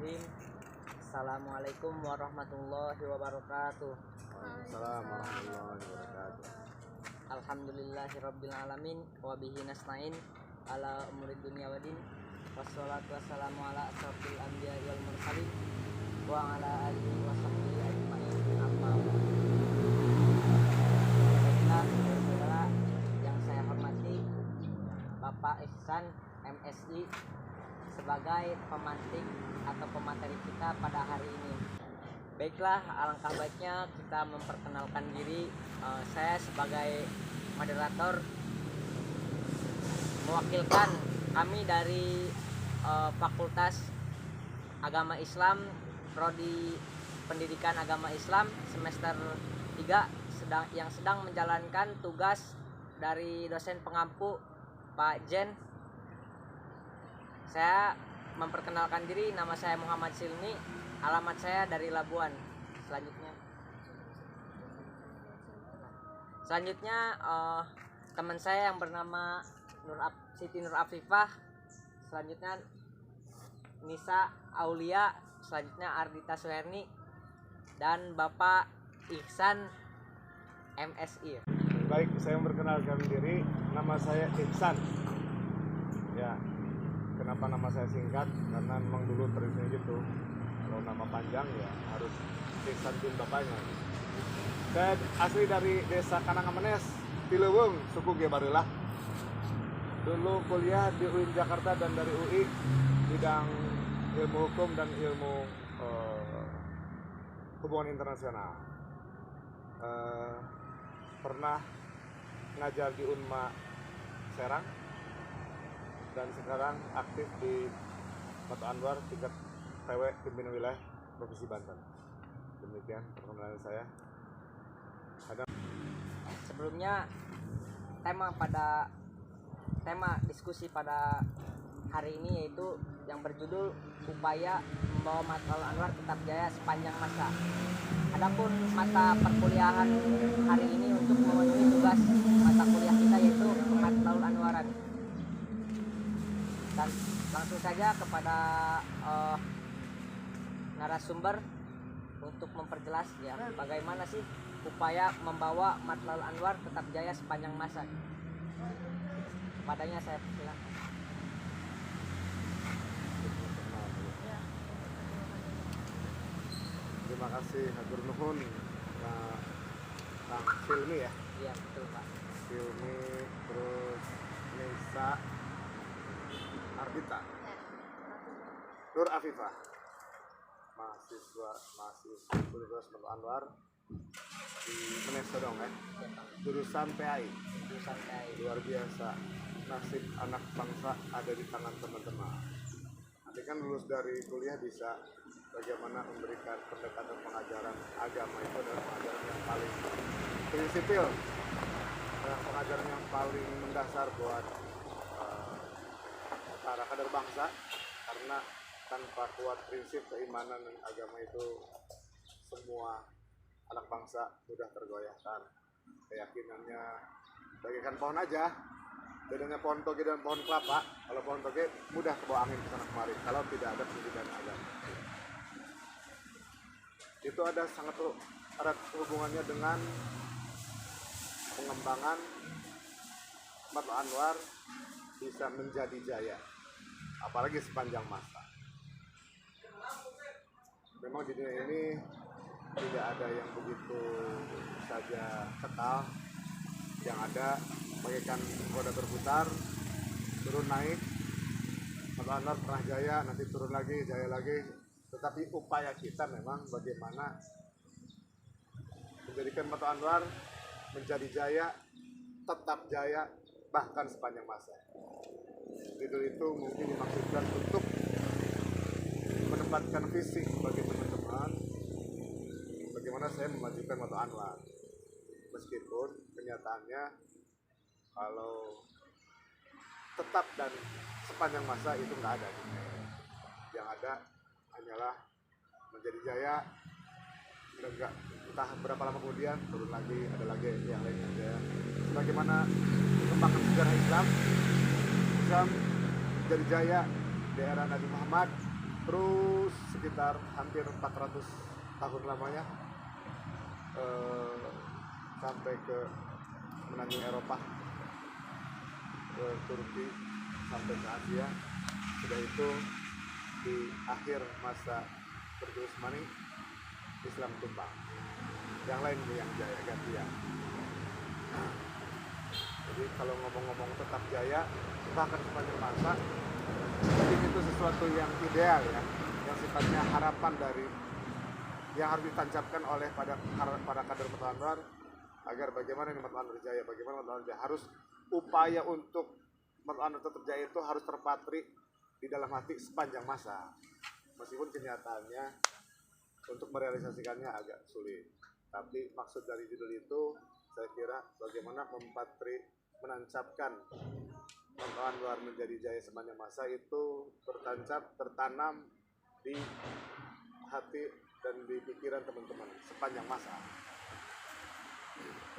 Bismillahirrahmanirrahim. Assalamualaikum warahmatullahi wabarakatuh. Waalaikumsalam warahmatullahi wabarakatuh. Alhamdulillahirabbil alamin wa bihi nasta'in ala umuri dunya waddin. Wassalatu wassalamu ala asrofil anbiya'i wal mursalin wa ala alihi wa sahbihi ajma'in. Amma ba'du. Baiklah, saudara yang saya hormati, Bapak Ihsan MSI sebagai pemantik atau pemateri kita pada hari ini. Baiklah, alangkah baiknya kita memperkenalkan diri. Saya sebagai moderator mewakilkan kami dari Fakultas Agama Islam, Prodi Pendidikan Agama Islam semester 3 yang sedang menjalankan tugas dari dosen pengampu Pak Jen. Saya memperkenalkan diri, nama saya Muhammad Silmi, alamat saya dari Labuan. Selanjutnya teman saya yang bernama Siti Nur Afifah, selanjutnya Nisa Aulia, selanjutnya Ardita Suherni, dan Bapak Ihsan MSI. Baik, saya memperkenalkan diri, nama saya Ihsan. Ya, kenapa nama saya singkat? Karena memang dulu tradisinya gitu. Kalau nama panjang ya harus Ihsan bin bapaknya. Saya asli dari desa Kanangamenes, Tilewung, suku Gebarelah. Dulu kuliah di UIN Jakarta dan dari UI bidang ilmu hukum dan ilmu hubungan internasional. Pernah ngajar di Unma Serang dan sekarang aktif di Mata Anwar tingkat PW pimpinan wilayah Provinsi Banten. Demikian perkenalan saya. Sebelumnya tema diskusi pada hari ini yaitu yang berjudul upaya membawa Matlabul Anwar tetap jaya sepanjang masa. Adapun mata perkuliahan hari ini untuk memenuhi tugas mata kuliah kita yaitu Matlabul Anwaran. Dan langsung saja kepada narasumber untuk memperjelas ya bagaimana sih upaya membawa Matlabul Anwar tetap jaya sepanjang masa. Padanya saya persilakan. Terima kasih hatur nuhun Kang Silmi ya. Iya betul Pak. Silmi, terus Nisa, Ardita, Nur Afifah, mahasiswa Universitas Matlabul Anwar di Menes Sodong ya. Jurusan PAI. Luar biasa, nasib anak bangsa ada di tangan teman-teman. Nanti kan lulus dari kuliah bisa bagaimana memberikan pendekatan pengajaran agama. Itu adalah pengajaran yang paling prinsipil, pengajaran yang paling mendasar buat para kader bangsa, karena tanpa kuat prinsip keimanan dan agama itu semua anak bangsa mudah tergoyahkan keyakinannya. Bagaikan pohon aja, bedanya pohon toge dan pohon kelapa. Kalau pohon toge mudah kebawa angin kesana kemari kalau tidak ada pendidikan agama. Itu ada sangat erat hubungannya dengan pengembangan Matlabul Anwar bisa menjadi jaya, apalagi sepanjang masa. Memang di dunia ini tidak ada yang begitu saja kekal. Yang ada bagaikan roda berputar, turun naik. Matlabul Anwar pernah jaya, nanti turun lagi, jaya lagi. Tetapi upaya kita memang bagaimana menjadikan Matlabul Anwar menjadi jaya, tetap jaya, bahkan sepanjang masa. Judul itu mungkin dimaksudkan untuk menempatkan visi bagi teman-teman bagaimana saya memajukan Matlabul Anwar. Meskipun kenyataannya kalau tetap dan sepanjang masa itu nggak ada. Yang ada hanyalah menjadi jaya, enggak entah berapa lama kemudian turun lagi, ada lagi yang lainnya jaya. Sebagaimana perkembangan sejarah Islam menjadi jaya di era Nabi Muhammad, Terus sekitar hampir 400 tahun lamanya sampai ke menanjung Eropa, ke Turki, sampai ke Asia. Sudah itu di akhir masa Turki Utsmani Islam tumbang, yang lain yang jaya gantian. Jadi kalau ngomong-ngomong tetap jaya bahkan sepanjang masa, mungkin itu sesuatu yang ideal ya, yang sifatnya harapan dari yang harus ditancapkan oleh para kader Matlab Anwar, agar bagaimana ini Matlab Anwar jaya, bagaimana Matlab Anwar jaya, harus upaya untuk Matlab Anwar tetap jaya itu harus terpatri di dalam hati sepanjang masa, meskipun kenyataannya untuk merealisasikannya agak sulit. Tapi maksud dari judul itu saya kira bagaimana menancapkan Matlab Anwar menjadi jaya sepanjang masa itu tertanam di hati dan di pikiran teman-teman sepanjang masa.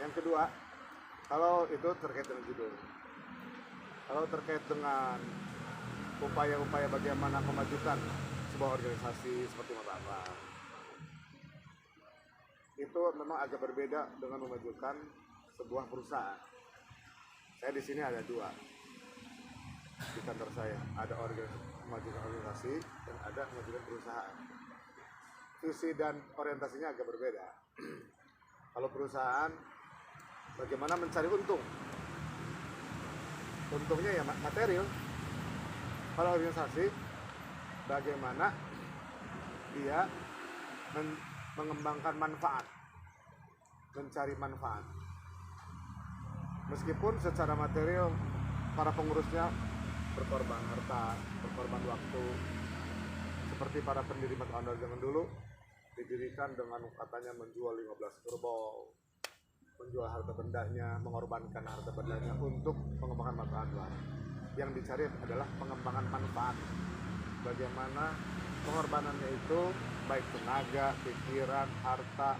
Yang kedua, kalau itu terkait dengan judul, kalau terkait dengan upaya-upaya bagaimana memajukan sebuah organisasi seperti Matlab Anwar, itu memang agak berbeda dengan memajukan sebuah perusahaan. Saya di sini ada dua di kantor saya, ada memajukan organisasi dan ada memajukan perusahaan. Visi dan orientasinya agak berbeda. Kalau perusahaan, bagaimana mencari untung, untungnya ya material. Kalau organisasi, bagaimana dia mengembangkan manfaat, mencari manfaat. Meskipun secara material para pengurusnya berkorban harta, berkorban waktu, seperti para pendiri Matlab Anwar zaman dulu didirikan dengan katanya menjual 15 kerbau, menjual harta bendanya, mengorbankan harta bendanya untuk pengembangan Matlab Anwar. Yang dicari adalah pengembangan manfaat. Bagaimana pengorbanannya itu baik tenaga, pikiran, harta,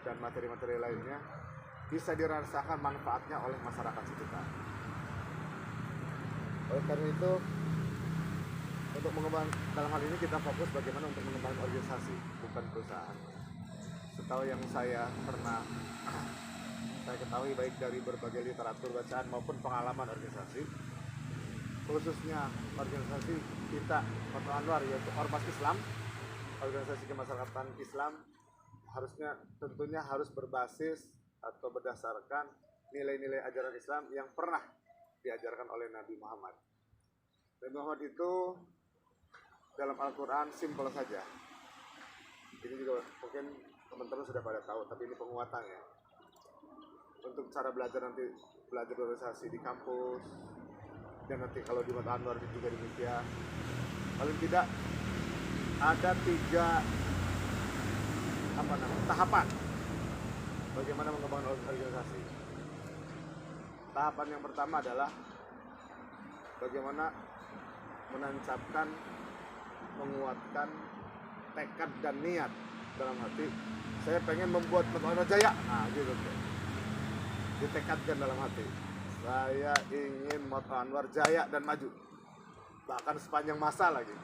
dan materi-materi lainnya bisa dirasakan manfaatnya oleh masyarakat sekitar. Oleh karena itu, untuk mengembangkan, dalam hal ini kita fokus bagaimana untuk mengembangkan organisasi, bukan perusahaan. Setahu yang saya ketahui baik dari berbagai literatur bacaan maupun pengalaman organisasi, khususnya organisasi kita Matlab Anwar, yaitu Ormas Islam, organisasi kemasyarakatan Islam, tentunya harus berbasis atau berdasarkan nilai-nilai ajaran Islam yang pernah diajarkan oleh Nabi Muhammad. Nabi Muhammad itu dalam Al-Quran simpel saja. Ini juga mungkin teman-teman sudah pada tahu, tapi ini penguatannya. Untuk cara belajar nanti, belajar organisasi di kampus, dan nanti kalau di Matlab Anwar juga demikian. Paling tidak ada 3 tahapan bagaimana mengembangkan organisasi. Tahapan yang pertama adalah bagaimana menancapkan, menguatkan tekad dan niat dalam hati. Saya pengen membuat Matlab Anwar jaya. Nah, gitu. Ditekadkan dalam hati. Saya ingin Matlab Anwar jaya dan maju. Bahkan sepanjang masa lagi.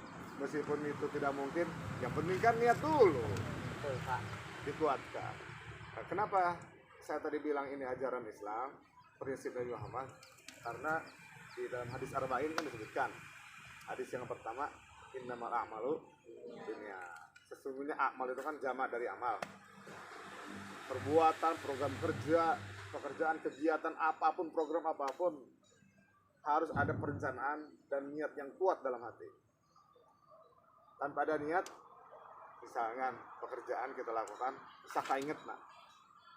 Meskipun itu tidak mungkin, yang penting kan niat dulu. Betul, Pak. Dikuatkan. Nah, kenapa saya tadi bilang ini ajaran Islam, prinsip Nabi Muhammad? Karena di dalam hadis Arba'in kan disebutkan. Hadis yang pertama, innamal a'malu binniyat. Sesungguhnya amal itu kan jamak dari amal. Perbuatan, program kerja, pekerjaan, kegiatan apapun, program apapun, harus ada perencanaan dan niat yang kuat dalam hati. Tanpa ada niat, misalnya pekerjaan kita lakukan,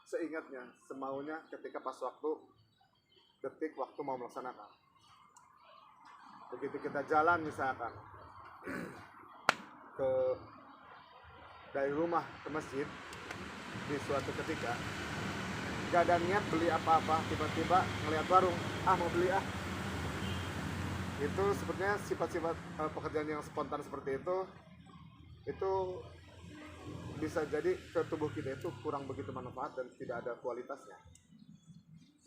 seingatnya, semaunya ketika pas waktu, detik waktu mau melaksanakan. Begitu kita jalan misalkan dari rumah ke masjid di suatu ketika, gak ada niat beli apa-apa, tiba-tiba ngelihat warung, mau beli itu sepertinya sifat-sifat pekerjaan yang spontan seperti itu bisa jadi ke tubuh kita itu kurang begitu manfaat dan tidak ada kualitasnya.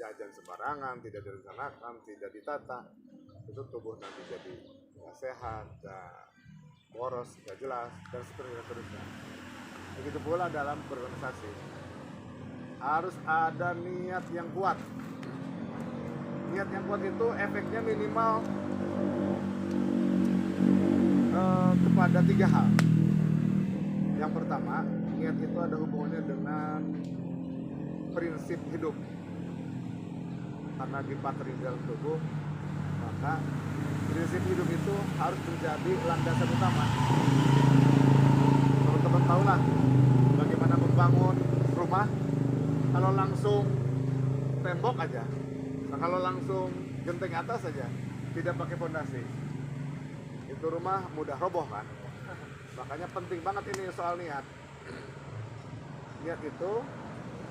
Jajan sembarangan, tidak direncanakan, tidak ditata, itu tubuh nanti jadi nggak sehat. boros, gak jelas, dan seterusnya. Begitu pula dalam berorganisasi, harus ada niat yang kuat. Niat yang kuat itu efeknya minimal kepada 3 hal. Yang pertama, niat itu ada hubungannya dengan prinsip hidup. Karena dipatri dalam tubuh, maka prinsip hidup itu harus menjadi landasan utama. Teman-teman tahu lah bagaimana membangun rumah. Kalau langsung tembok aja, kalau langsung genteng atas saja, tidak pakai fondasi, itu rumah mudah roboh kan. Makanya penting banget ini soal niat. Niat itu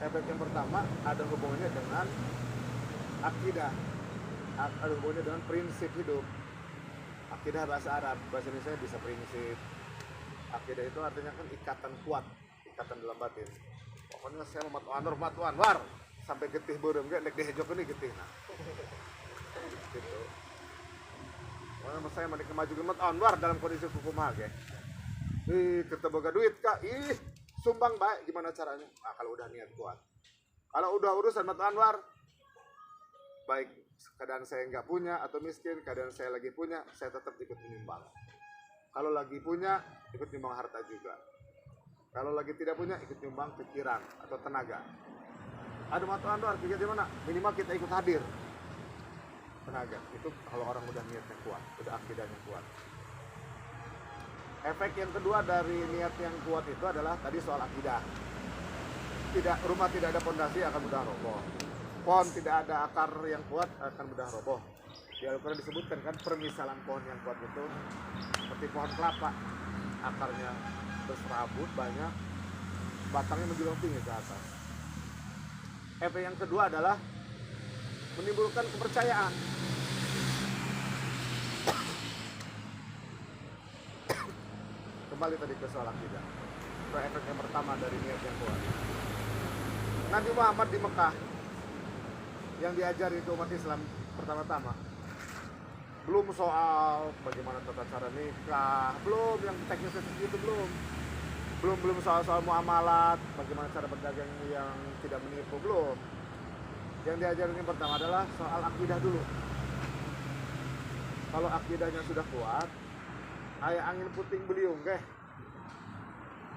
efek yang pertama ada hubungannya dengan akidah, ada hubungannya dengan prinsip hidup. Akidah bahasa Arab, bahasa Indonesia bisa prinsip. Akidah itu artinya kan ikatan kuat, ikatan dalam batin. Pokoknya saya matu anwar sampai getih burung gak nek dihejok ini getih nah. Gitu. Pokoknya saya mau kemajuan matu anwar dalam kondisi hukum ge. Kita boga duit kak, sumbang baik gimana caranya? Nah, kalau udah niat kuat. Kalau udah urusan matu anwar, baik keadaan saya nggak punya atau miskin, keadaan saya lagi punya, saya tetap ikut menyumbang. Kalau lagi punya, ikut nyumbang harta juga. Kalau lagi tidak punya, ikut nyumbang pikiran atau tenaga. Ada matu anwar, pikir di mana? Minimal kita ikut hadir. Tenaga, itu kalau orang udah niatnya kuat, udah akidahnya kuat. Efek yang kedua dari niat yang kuat itu adalah tadi soal akidah. Rumah tidak ada fondasi akan mudah roboh. Pohon tidak ada akar yang kuat akan mudah roboh. Di Al-Quran disebutkan kan permisalan pohon yang kuat itu seperti pohon kelapa, akarnya berserabut banyak, batangnya menjulang tinggi ke atas. Efek yang kedua adalah menimbulkan kepercayaan. Kembali tadi ke soal akidah. Itu efek yang pertama dari niat yang kuat. Nabi Muhammad di Mekah yang diajari itu umat Islam pertama-tama belum soal bagaimana tata cara nikah, belum yang teknis itu belum soal muamalat, bagaimana cara berdagang yang tidak menipu, belum. Yang diajarin yang pertama adalah soal akidah dulu. Kalau akidahnya sudah kuat, aya angin puting beliung geh,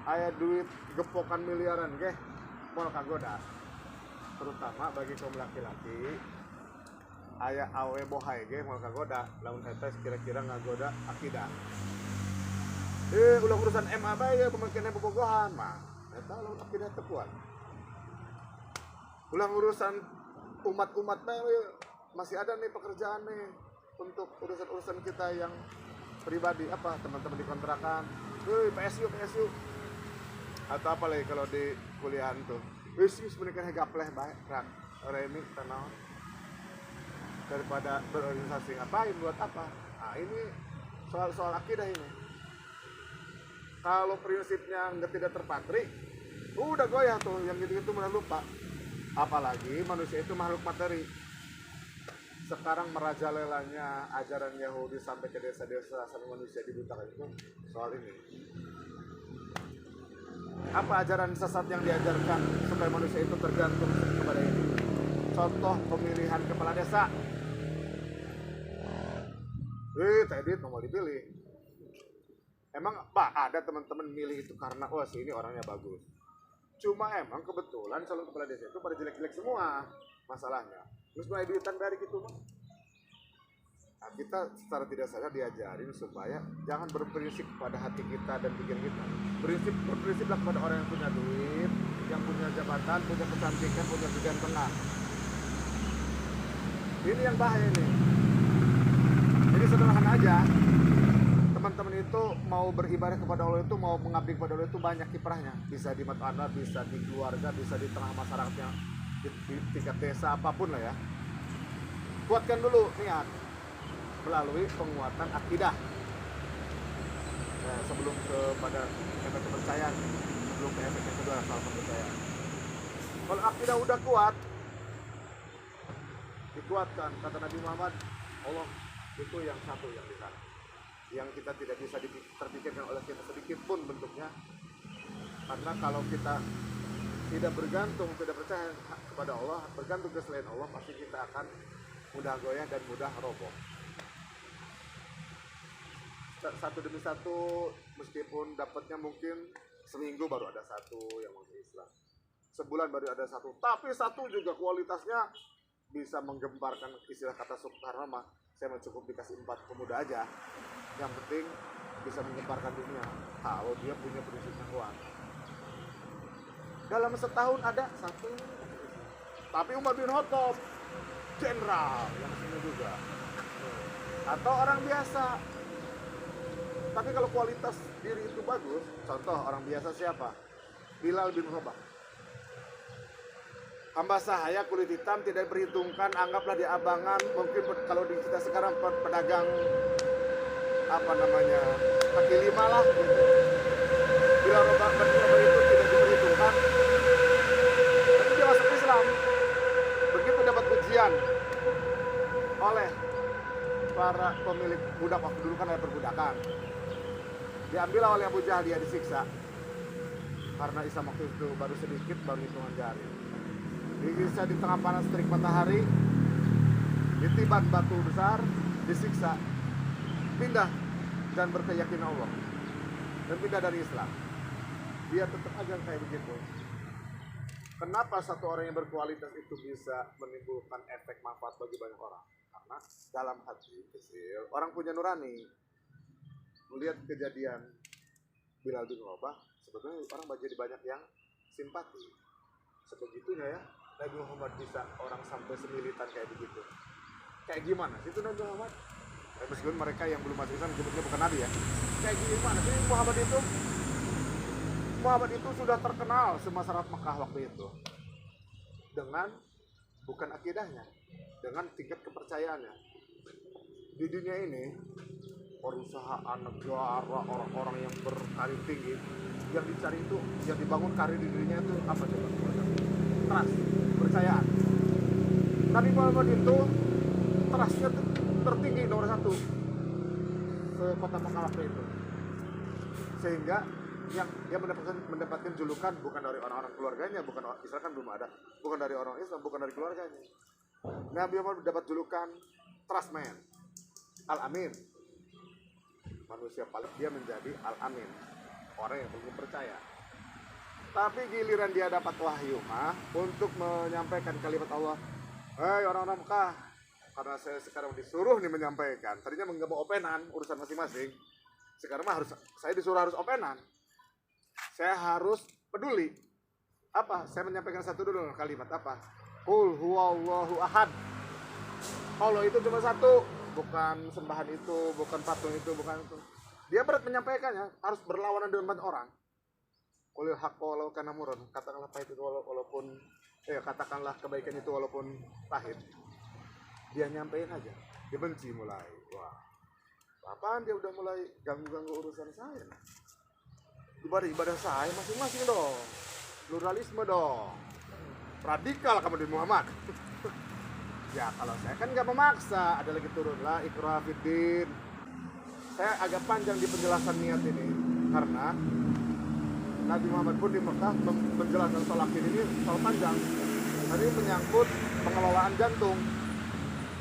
aya duit gepokan miliaran geh, moal kagoda. Terutama bagi kaum laki-laki, aya awe bohai ge moal kagoda, lamun eta kira-kira ngagoda akidah. Ulah urusan MA bae pemangkene bobogohan mah, eta lamun akidah teu kuat. Ulah urusan umat-umat bae masih ada nih pekerjaan nih untuk urusan-urusan kita yang pribadi, apa teman-teman di kontrakan, PSU atau apa lagi kalau di kuliahan tuh, wis menikah gapleh baik rak remi tanah daripada berorganisasi ngapain buat apa? Nah ini soal akidah ini. Kalau prinsipnya tidak terpatri, udah goyah tuh, yang gitu-gitu malah lupa. Apalagi manusia itu makhluk materi. Sekarang merajalelanya ajaran Yahudi sampai ke desa-desa sampai manusia dibutakan itu soal ini. Apa ajaran sesat yang diajarkan supaya manusia itu tergantung kepada ini? Contoh pemilihan kepala desa. Tadi mau dipilih. Emang ada teman-teman milih itu karena si ini orangnya bagus. Cuma emang kebetulan calon kepala desa itu pada jelek-jelek semua masalahnya. Terus mulai duitan dari gitu mah. Nah, kita secara tidak sadar diajarin supaya jangan berprinsip pada hati kita dan pikiran kita. Berprinsiplah kepada orang yang punya duit, yang punya jabatan, punya kecantikan, punya kegantengan. Ini yang bahaya ini. Jadi sederhana aja. Teman-teman itu mau beribadah kepada Allah itu, mau mengabdi kepada Allah itu banyak kiprahnya. Bisa di mata anak, bisa di keluarga, bisa di tengah masyarakatnya, di tingkat desa apapun lah ya. Kuatkan dulu niat melalui penguatan akidah. Nah, sebelum kepada efek kepercayaan, sebelum ke efek yang kedua soal kepercayaan. Kalau akidah udah kuat, dikuatkan kata Nabi Muhammad, Allah itu yang satu yang di sana. yang kita tidak bisa terpikirkan oleh kita sedikit pun bentuknya. Karena kalau kita tidak bergantung, tidak percaya kepada Allah, bergantung ke selain Allah, pasti kita akan mudah goyah dan mudah roboh. Satu demi satu, meskipun dapatnya mungkin seminggu baru ada satu yang masuk Islam, sebulan baru ada satu, tapi satu juga kualitasnya bisa menggemparkan. Istilah kata Soekarno mah, saya cukup dikasih 4 pemuda aja, yang penting bisa menggemparkan dunia kalau dia punya prinsip yang kuat. Dalam setahun ada satu. Tapi Umar bin Khattab, jenderal yang sini juga, atau orang biasa. Tapi kalau kualitas diri itu bagus, contoh orang biasa siapa? Bilal bin Rabah. Hamba sahaya kulit hitam tidak diperhitungkan, anggaplah di abangan. Mungkin kalau di kita sekarang pedagang apa namanya, kaki lima lah gitu. Bilal bin Rabah itu tidak diperhitungkan, tapi dia masuk Islam. Begitu dapat ujian oleh para pemilik budak, waktu dulu kan ada perbudakan, diambil oleh Abu Jahal, dia disiksa karena Islam waktu itu baru sedikit, baru hitungan jari. Disiksa di tengah panas terik matahari, ditiban batu besar, disiksa, pindah dan berkeyakinan Allah, dan pindah dari Islam. Dia tetap aja kayak begitu. Kenapa satu orang yang berkualitas itu bisa menimbulkan efek manfaat bagi banyak orang? Karena dalam hati kecil orang punya nurani. Melihat kejadian Bilal bin Rabah, sebetulnya orang jadi banyak yang simpati. Sebegitunya ya, Nabi Muhammad bisa orang sampai semilitan kayak begitu. Kayak gimana sih itu Nabi Muhammad? Meskipun mereka yang belum masuk Islam sebetulnya bukan Nabi ya. Kayak gimana sih Muhammad itu? Muhammad itu sudah terkenal semasyarakat Mekah waktu itu dengan bukan akidahnya, dengan tingkat kepercayaannya. Di dunia ini perusahaan, negara, orang-orang yang berkarir tinggi, yang dicari itu, yang dibangun karir di dunia itu apa coba? Trust, kepercayaan. Nabi Muhammad itu trustnya tertinggi nomor 1 se-kota Mekah waktu itu, sehingga yang dia mendapatkan julukan bukan dari orang-orang keluarganya, bukan Israel kan belum ada, bukan dari orang Islam, bukan dari keluarganya. Nabi Muhammad dapat julukan Trust Man, Al-Amin. Manusia paling dia menjadi Al-Amin, orang yang paling percaya. Tapi giliran dia dapat wahyu untuk menyampaikan kalimat Allah, hei orang-orang Mekah, karena saya sekarang disuruh nih menyampaikan. Tadinya nggak mau openan urusan masing-masing, sekarang mah saya disuruh harus openan. Saya harus peduli. Apa? Saya menyampaikan satu dulu kalimat apa? Qul huwallahu ahad. Allah itu cuma satu, bukan sembahan itu, bukan patung itu, bukan itu. Dia berat menyampaikannya, harus berlawanan dengan banyak orang. Qulil haqqo walau kana murran, katakanlah pahit itu walaupun katakanlah kebaikan itu walaupun pahit. Dia nyampein aja. Dia benci mulai. Wah. Apaan dia udah mulai ganggu-ganggu urusan saya? Ibadah saya masing-masing dong, pluralisme dong, radikal kamu di Muhammad. Ya kalau saya kan nggak memaksa, ada lagi turunlah ikrah fiddin. Saya agak panjang di penjelasan niat ini karena Nabi Muhammad pun di Mekah menjelaskan soal akid ini soal panjang. Ini menyangkut pengelolaan jantung.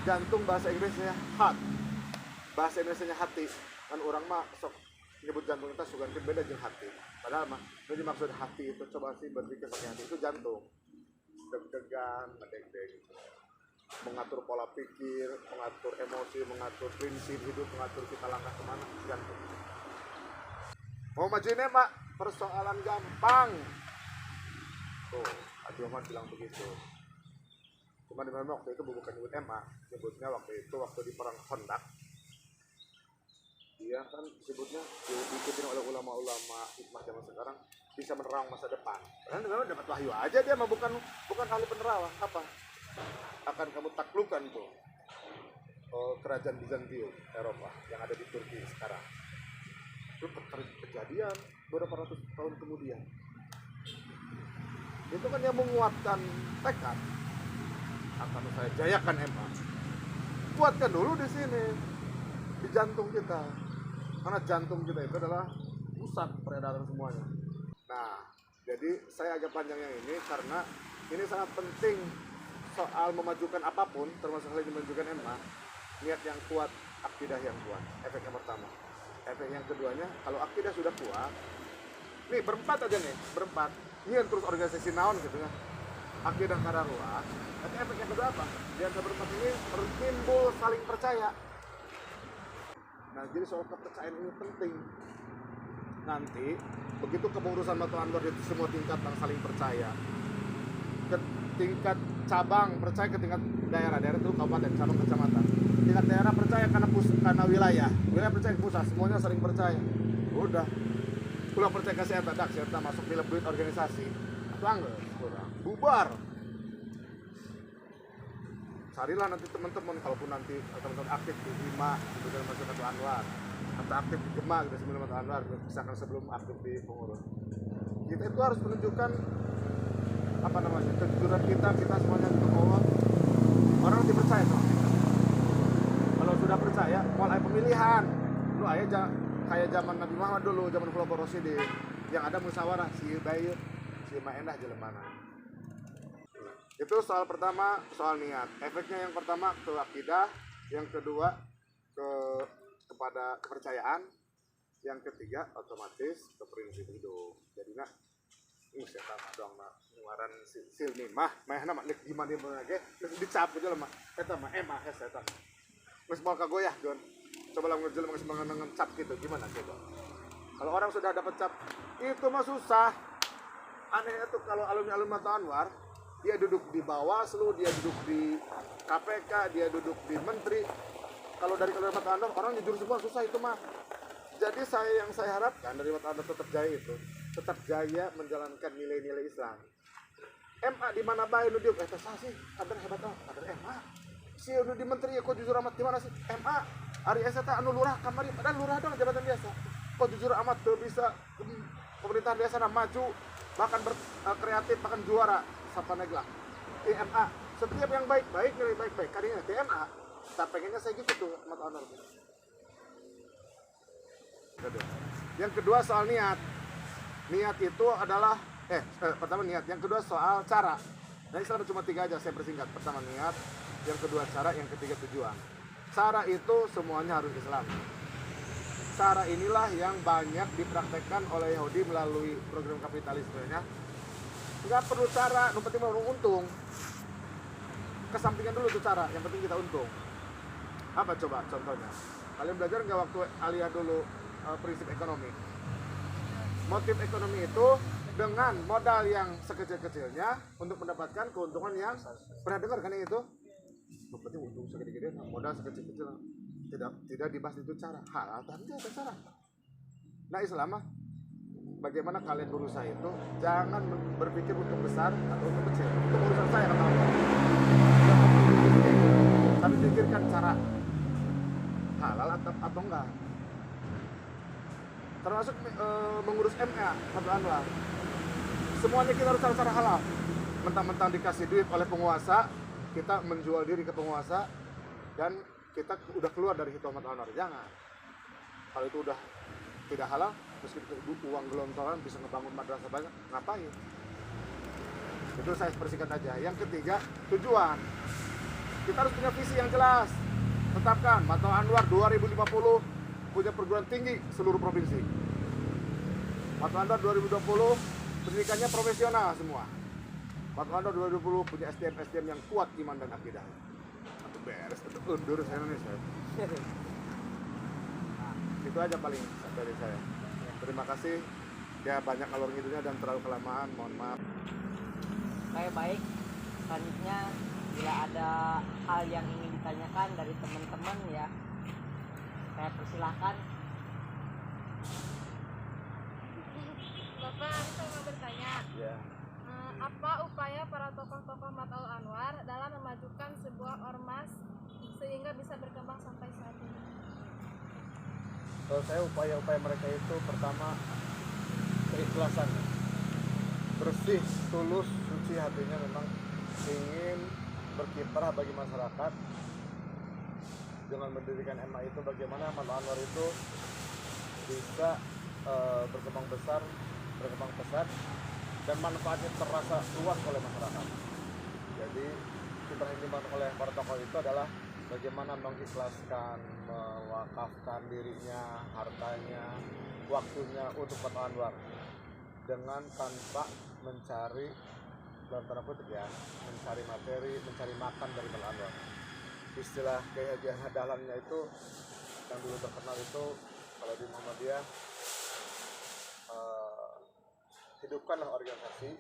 Jantung bahasa Inggrisnya heart, bahasa Indonesianya hati. Kan orang mah sok nyebut jantung kita suka beda dengan hati. Padahal mah ini maksud hati itu, coba sih berpikir pakai hati itu jantung. Deg-degan, ngedeg-deg, mengatur pola pikir, mengatur emosi, mengatur prinsip hidup, mengatur kita langkah kemana, jantung. Mau maju ini Pak, persoalan gampang. Tuh, Nabi Muhammad bilang begitu. Cuma di mana waktu itu bukan nyebut MA, nyebutnya waktu di perang Khandaq. Dia kan disebutnya diikutin oleh ulama-ulama hikmah zaman sekarang bisa menerang masa depan. Karena dapat wahyu aja dia mah bukan ahli penerawang. Apa? Akan kamu taklukkan tuh kerajaan Bizantium Eropa yang ada di Turki sekarang. Itu kejadian beberapa ratus tahun kemudian. Itu kan yang menguatkan tekad. Akan saya jayakan MA. Kuatkan dulu di sini, di jantung kita. Karena jantung kita itu adalah pusat peredaran semuanya. Nah, jadi saya agak panjang yang ini karena ini sangat penting soal memajukan apapun, termasuk hal ini memajukan MA. Niat yang kuat, akidah yang kuat. Efek yang pertama. Efek yang keduanya, kalau akidah sudah kuat, nih berempat aja nih, berempat. Ini terus organisasi naon gitu ya. Akidah kadarullah. Tapi efek yang kedua apa? Di antara berempat ini timbul saling percaya. Nah, jadi soal kepercayaan ini penting. Nanti begitu kepengurusan Matul Anwar itu semua tingkat yang saling percaya. Ke tingkat cabang percaya ke tingkat daerah itu kabupaten, cabang, kecamatan. Tingkat daerah percaya karena wilayah percaya ke pusat, semuanya saling percaya. Udah. Pulang percaya ke saya masuk di duit organisasi. Langgar, bubar. Carilah nanti teman-teman, kalaupun nanti teman-teman aktif di Hima gitu dan masuk Matul Anwar, atau aktif di Gema gitu sebelum Matul Anwar, misalkan sebelum aktif di pengurus, kita itu harus menunjukkan apa namanya kejujuran kita semuanya ke Allah. Orang dipercaya sama kita. Kalau sudah percaya, mulai pemilihan. Lu aja kayak zaman Nabi Muhammad dulu, zaman Khulafaur Rasyidin, yang ada musyawarah si Bayu, si Maendah Jelemana. Itu soal pertama, soal niat. Efeknya yang pertama ke akidah, yang kedua kepada kepercayaan, yang ketiga otomatis ke prinsip hidup. Jadi saya tahu dong pengeluaran silmi mah nama gimana dia lagi dicap aja lah mah eta mah saya tahu nggak mau kagoyah John, coba lah ngejelas nggak cap gitu gimana coba. Kalau orang sudah dapat cap itu mah susah. Anehnya tuh kalau alumni Matul Anwar, dia duduk di Bawaslu, dia duduk di KPK, dia duduk di Menteri. Kalau dari Matul Anwar orang jujur semua susah itu mah. Jadi yang saya harapkan dari Matul Anwar tetap jaya menjalankan nilai-nilai Islam. MA di mana bae nu dieu eta sih kader hebat kader MA. Si nu di menteri kok jujur amat di mana sih MA. Ari eta anu lurah kamari padahal lurah dong jabatan biasa. Kok jujur amat teu bisa pemerintahan biasa maju bahkan kreatif bahkan juara sapaneglah. Di MA setiap yang baik-baik nilai baik-baik kadinya di MA. Tak pengennya saya gitu tuh Matul Anwar. Yang kedua soal niat. Niat itu adalah pertama niat, yang kedua soal cara. Nah, Islam cuma 3 aja saya persingkat. Pertama niat, yang kedua cara, yang ketiga tujuan. Cara itu semuanya harus Islam. Cara inilah yang banyak dipraktekkan oleh Yahudi melalui program kapitalismenya. Nggak perlu cara, yang penting mau untung. Kesampingan dulu tuh cara, yang penting kita untung. Apa coba contohnya? Kalian belajar nggak waktu aliyah dulu prinsip ekonomi? Motif ekonomi itu dengan modal yang sekecil-kecilnya untuk mendapatkan keuntungan yang pernah dengar kan itu? Berarti untung segede-gede, modal sekecil-kecil tidak dibahas itu cara halal tapi itu cara. Nah Islam mah bagaimana kalian berusaha itu jangan berpikir untuk besar atau untuk kecil. Itu urusan saya kata Allah. Tapi pikirkan cara halal atau enggak. Termasuk mengurus MA Matul Anwar. Semuanya kita harus cara halal. Mentang-mentang dikasih duit oleh penguasa, kita menjual diri ke penguasa dan kita udah keluar dari hitung Matul Anwar. Jangan. Kalau itu udah tidak halal, terus kita uang gelontoran bisa ngebangun madrasah banyak, ngapain? Itu saya persingkat aja. Yang ketiga, tujuan. Kita harus punya visi yang jelas. Tetapkan Matul Anwar 2050 punya perguruan tinggi seluruh provinsi. Matul Anwar 2020 pendidikannya profesional semua. Matul Anwar 2020 punya SDM yang kuat iman dan akidah. Itu beres, itu undur saya Indonesia. Itu aja paling dari saya. Terima kasih. Ya banyak alur ngidulnya dan terlalu kelamaan, mohon maaf. Kayak baik. Selanjutnya bila ada hal yang ingin ditanyakan dari teman-teman ya, saya persilahkan. Bapak, saya mau bertanya. Ya. Apa upaya para tokoh-tokoh Matul Anwar dalam memajukan sebuah ormas sehingga bisa berkembang sampai saat ini? Kalau saya upaya-upaya mereka itu pertama keikhlasan, bersih, tulus, suci hatinya memang ingin berkiprah bagi masyarakat dengan mendirikan MA itu. Bagaimana Matul Anwar itu bisa berkembang besar, berkembang pesat, dan manfaatnya terasa luas oleh masyarakat. Jadi kiprah yang dibangun oleh para tokoh itu adalah bagaimana mengikhlaskan, mewakafkan dirinya, hartanya, waktunya untuk Mata Anwar dengan tanpa mencari, dalam tanda kutip ya, mencari materi, mencari makan dari Mata Anwar. Istilah Kiai Haji Ahmad Dahlannya itu yang dulu terkenal itu kalau di Muhammadiyah, hidupkanlah organisasi,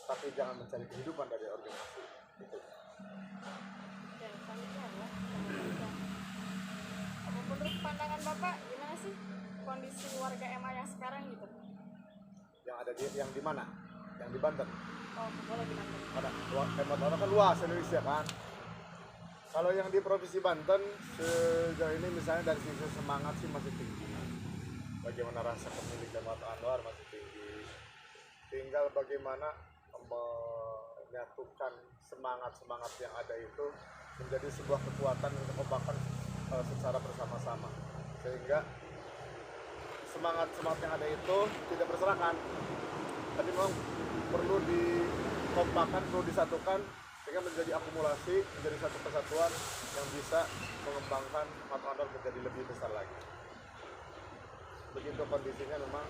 tapi jangan mencari kehidupan dari organisasi. Gitu. Oke, selanjutnya ya. Menurut pandangan Bapak, gimana sih kondisi warga MA yang sekarang gitu? Yang di mana? Yang di Banten. Oh, boleh dibantu. Banten kan luas Indonesia kan. Kalau yang di Provinsi Banten sejauh ini misalnya dari sisi semangat sih masih tinggi. Bagaimana rasa kepemilikan Mata Anwar masih tinggi. Tinggal bagaimana menyatukan semangat yang ada itu menjadi sebuah kekuatan yang dikembangkan secara bersama-sama, sehingga semangat yang ada itu tidak berserakan, tapi memang perlu dikompakkan, perlu disatukan sehingga menjadi akumulasi, menjadi satu kesatuan yang bisa mengembangkan Mata Anwar menjadi lebih besar lagi. Begitu kondisinya memang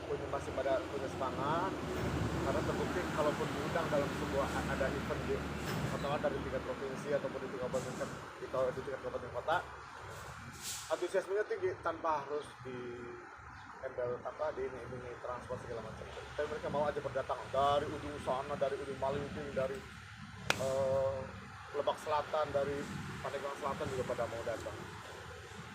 masih pada punya semangat, karena terbukti kalaupun diundang dalam sebuah ada event di kota dari tingkat provinsi ataupun di tingkat kabupaten kota, antusiasmenya tinggi tanpa harus di handle di ini transport segala macam. Tapi mereka mau aja berdatangan dari ujung sana, dari ujung Malingping, dari Lebak Selatan, dari Pandeglang Selatan juga pada mau datang.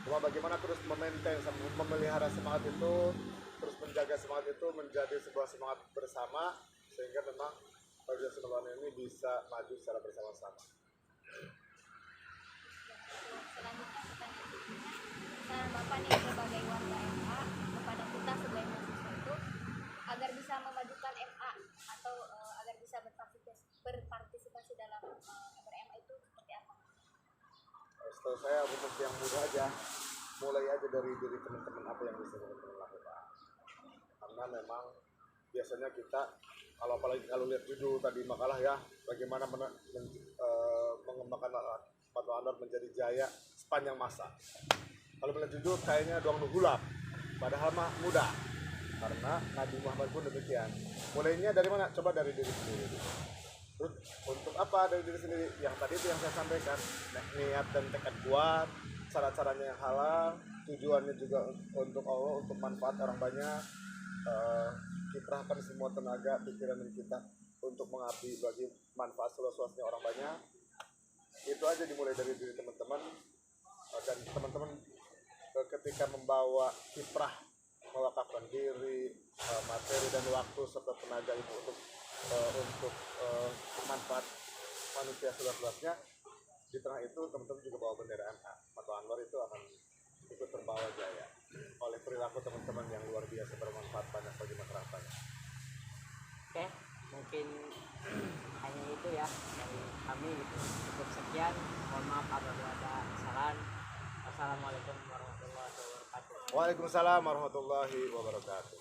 Cuma bagaimana terus memelihara semangat itu, terus menjaga semangat itu menjadi sebuah semangat bersama, sehingga memang organisasi Mata ini bisa maju secara bersama-sama. Selanjutnya pertanyaan berikutnya, saran Bapak nih sebagai warga MA kepada kita sebagai mahasiswa itu agar bisa memajukan MA atau agar bisa berpartisipasi dalam MA itu seperti apa? Setahu saya untuk yang muda aja, mulai aja dari diri teman-teman apa yang bisa teman-teman lakukan. Karena memang biasanya kita apalagi kalau lihat judul tadi makalah ya, bagaimana mengembangkan Mata Anwar menjadi jaya sepanjang masa. Kalau melihat judul kayaknya doang nuhulap, padahal mah mudah. Karena Nabi Muhammad pun demikian. Mulainya dari mana? Coba dari diri sendiri. Terus untuk apa dari diri sendiri? Yang tadi itu yang saya sampaikan, niat dan tekad kuat, cara-caranya yang halal, tujuannya juga untuk Allah, untuk manfaat orang banyak. Kiprahkan semua tenaga, pikiran kita untuk mengabdi bagi manfaat seluas-luasnya orang banyak. Itu aja dimulai dari diri teman-teman, dan teman-teman ketika membawa kiprah, mewakafkan diri, materi dan waktu serta tenaga itu untuk manfaat manusia seluas-luasnya, di tengah itu teman-teman juga bawa bendera MA. Mata Anwar itu akan ikut terbawa jaya oleh perilaku teman-teman yang luar biasa bermanfaat banyak bagi masyarakat. Oke, mungkin hanya itu ya dari kami gitu. Cukup sekian, mohon maaf apabila ada kesalahan. Wassalamualaikum warahmatullahi wabarakatuh. Waalaikumsalam warahmatullahi wabarakatuh.